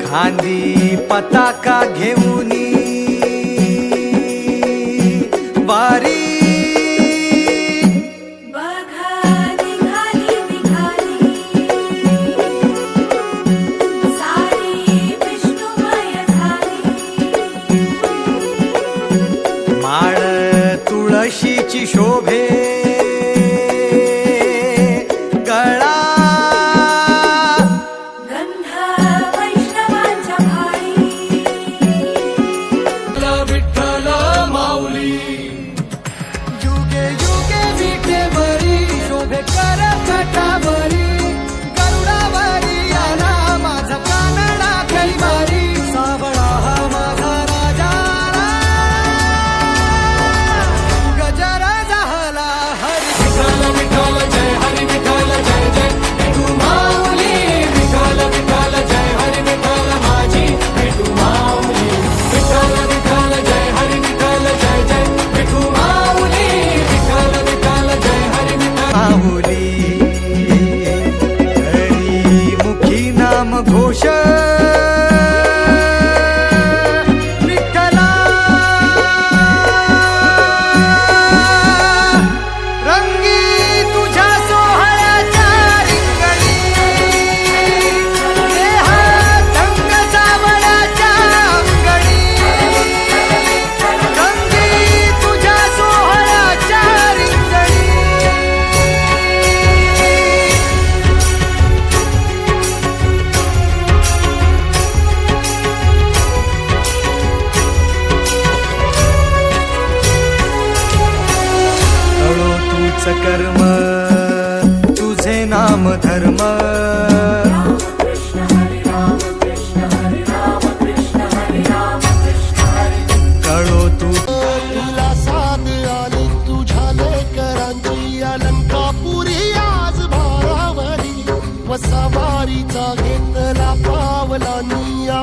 खांदी पताका घेऊनी वारी तुळशीची शोभे गळा गंध वैष्णवांच्या भाळी विठ्ठल माऊली युगे युगे विठेवरी शोभे कर कटावरी गरुडावरी आला माझा कानडा कैवारी सावळा हा माझा राजा गजरा झाला हरी विठ्ठल विठ्ठल जय हरी विठ्ठल जय जय विठू माऊली विठ्ठल विठ्ठल जय हरी विठ्ठल माझी विठू माऊली विठ्ठल विठ्ठल जय हरी विठ्ठल जय जय विठू माऊली विठ्ठल विठ्ठल जय हरी विठ्ठल माऊली हरी मुखी नाम घोष कर्म तुझे नाम धर्म कळो तुला साथ आली तुझ्या लेकरांची अलंकापुरी आज भारावरी वसावारीचा घेतला पावला निया